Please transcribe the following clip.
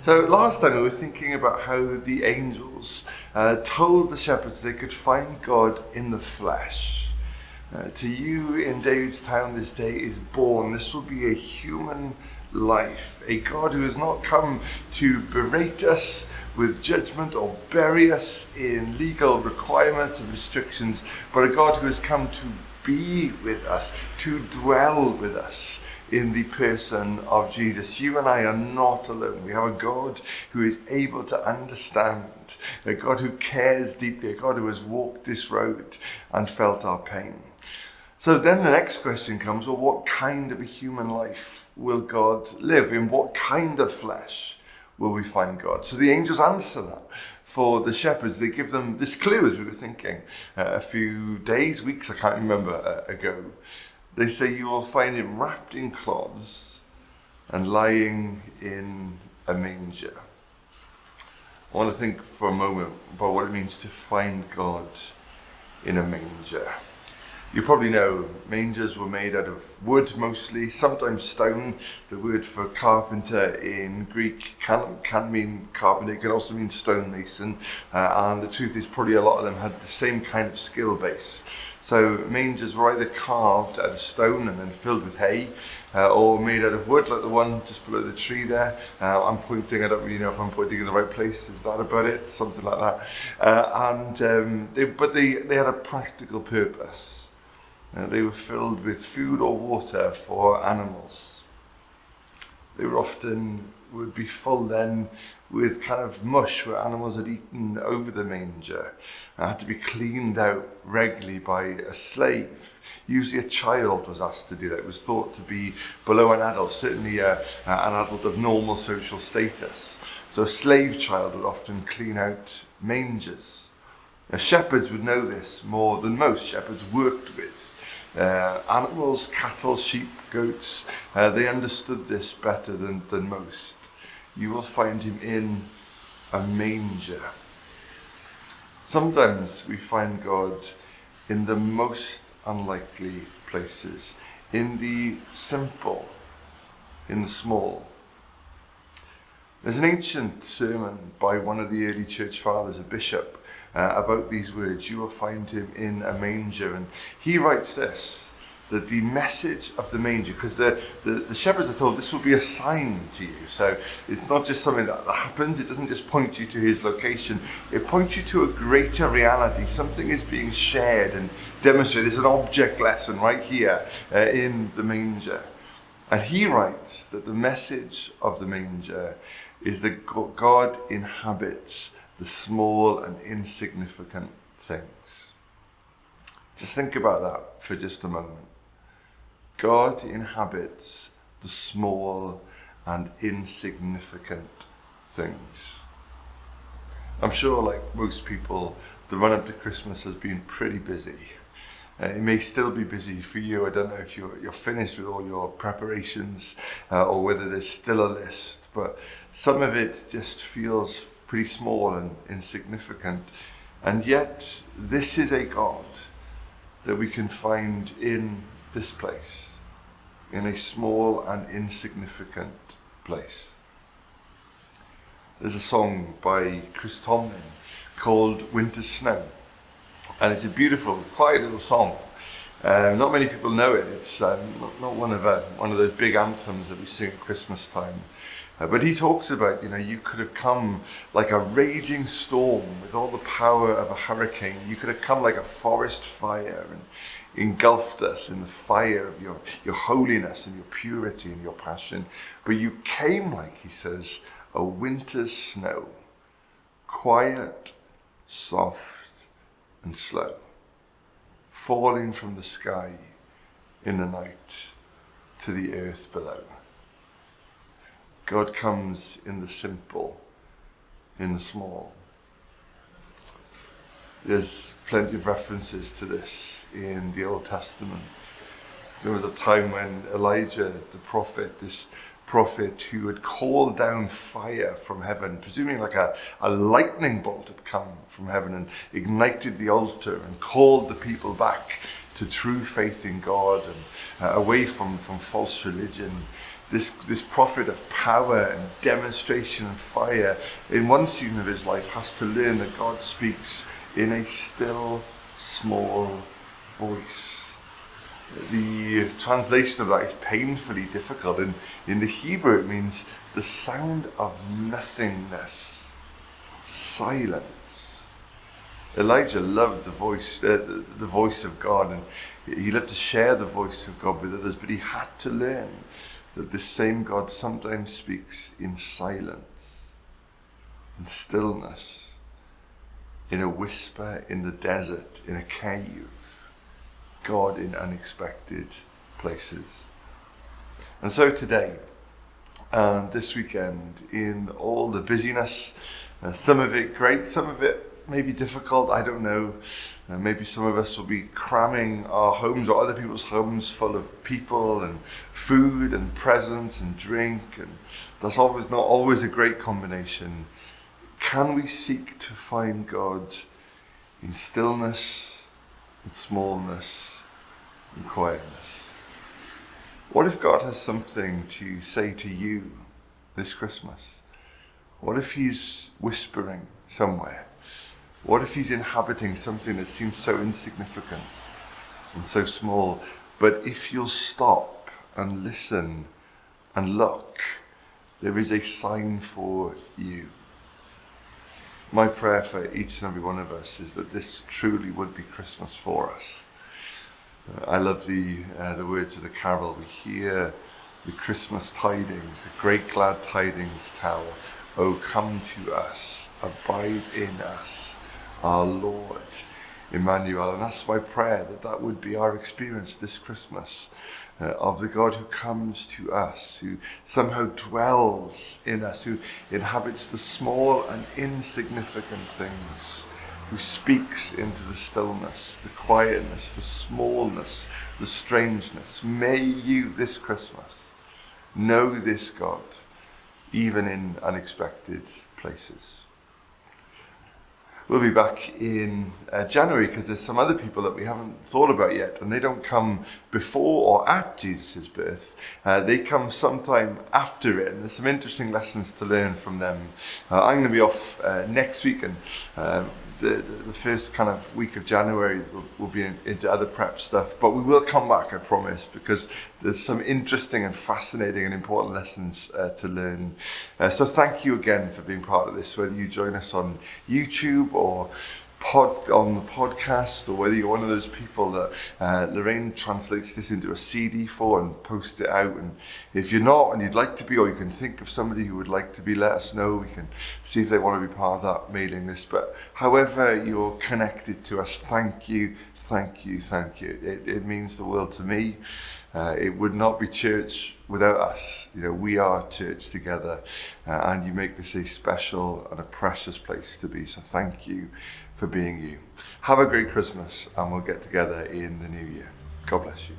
So last time we were thinking about how the angels told the shepherds they could find God in the flesh. To you in David's town this day is born. This will be a human life, a God who has not come to berate us with judgment or bury us in legal requirements and restrictions, but a God who has come to be with us, to dwell with us in the person of Jesus. You and I are not alone. We have a God who is able to understand, a God who cares deeply, a God who has walked this road and felt our pain. So then the next question comes, well, what kind of a human life will God live? In what kind of flesh will we find God? So the angels answer that for the shepherds. They give them this clue, as we were thinking a few days, weeks, I can't remember, ago. They say you will find him wrapped in cloths and lying in a manger. I want to think for a moment about what it means to find God in a manger. You probably know mangers were made out of wood mostly, sometimes stone. The word for carpenter in Greek can mean carpenter, it can also mean stonemason. And the truth is probably a lot of them had the same kind of skill base. So mangers were either carved out of stone and then filled with hay, or made out of wood, like the one just below the tree there. I'm pointing, I don't really know if I'm pointing in the right place. Is that about it? Something like that. But they had a practical purpose. They were filled with food or water for animals. They were often would be full then with kind of mush where animals had eaten over the manger. It had to be cleaned out regularly by a slave. Usually a child was asked to do that. It was thought to be below an adult, certainly an adult of normal social status. So a slave child would often clean out mangers. Now, shepherds would know this more than most. Shepherds worked with animals, cattle, sheep, goats. They understood this better than most. You will find him in a manger. Sometimes we find God in the most unlikely places, in the simple, in the small. There's an ancient sermon by one of the early church fathers, a bishop, about these words. You will find him in a manger. And he writes this, that the message of the manger, because the shepherds are told this will be a sign to you. So it's not just something that happens. It doesn't just point you to his location. It points you to a greater reality. Something is being shared and demonstrated. There's an object lesson right here in the manger. And he writes that the message of the manger is that God inhabits the small and insignificant things. Just think about that for just a moment. God inhabits the small and insignificant things. I'm sure, like most people, the run-up to Christmas has been pretty busy. It may still be busy for you. I don't know if you're finished with all your preparations or whether there's still a list, but some of it just feels pretty small and insignificant. And yet, this is a God that we can find in this place, in a small and insignificant place. There's a song by Chris Tomlin called Winter's Snow. And it's a beautiful, quiet little song. Not many people know it. It's not one of those big anthems that we sing at Christmas time. But he talks about, you could have come like a raging storm with all the power of a hurricane. You could have come like a forest fire and engulfed us in the fire of your holiness and your purity and your passion. But you came, like he says, a winter's snow, quiet, soft, and slow, falling from the sky in the night to the earth below. God comes in the simple, in the small. There's plenty of references to this in the Old Testament. There was a time when Elijah, the prophet, this prophet who had called down fire from heaven, presuming like a lightning bolt had come from heaven and ignited the altar and called the people back to true faith in God and away from false religion. this prophet of power and demonstration and fire, in one season of his life has to learn that God speaks in a still, small voice. The translation of that is painfully difficult. In the Hebrew, it means the sound of nothingness, silence. Elijah loved the voice of God, and he loved to share the voice of God with others, but he had to learn that this same God sometimes speaks in silence, in stillness, in a whisper in the desert, in a cave, God in unexpected places. And so today, and this weekend, in all the busyness, some of it great, some of it maybe difficult, I don't know. Maybe some of us will be cramming our homes or other people's homes full of people and food and presents and drink, and that's not always a great combination. Can we seek to find God in stillness, in smallness, in quietness? What if God has something to say to you this Christmas? What if he's whispering somewhere? What if he's inhabiting something that seems so insignificant and so small? But if you'll stop and listen and look, there is a sign for you. My prayer for each and every one of us is that this truly would be Christmas for us. I love the words of the carol. We hear the Christmas tidings, the great glad tidings tell. Oh, come to us, abide in us, our Lord Emmanuel. And that's my prayer, that would be our experience this Christmas, of the God who comes to us, who somehow dwells in us, who inhabits the small and insignificant things, who speaks into the stillness, the quietness, the smallness, the strangeness. May you this Christmas know this God, even in unexpected places. We'll be back in January, because there's some other people that we haven't thought about yet, and they don't come before or at Jesus' birth. They come sometime after it, and there's some interesting lessons to learn from them. I'm going to be off next week, and the first kind of week of January will be into other prep stuff, but we will come back, I promise, because there's some interesting and fascinating and important lessons to learn. So thank you again for being part of this, whether you join us on YouTube or on the podcast, or whether you're one of those people that Lorraine translates this into a CD for and posts it out. And if you're not and you'd like to be, or you can think of somebody who would like to be, let us know. We can see if they want to be part of that mailing list. But however you're connected to us, thank you, thank you, thank you. It means the world to me. It would not be church without us. We are church together, and you make this a special and a precious place to be. So thank you for being you. Have a great Christmas, and we'll get together in the new year. God bless you.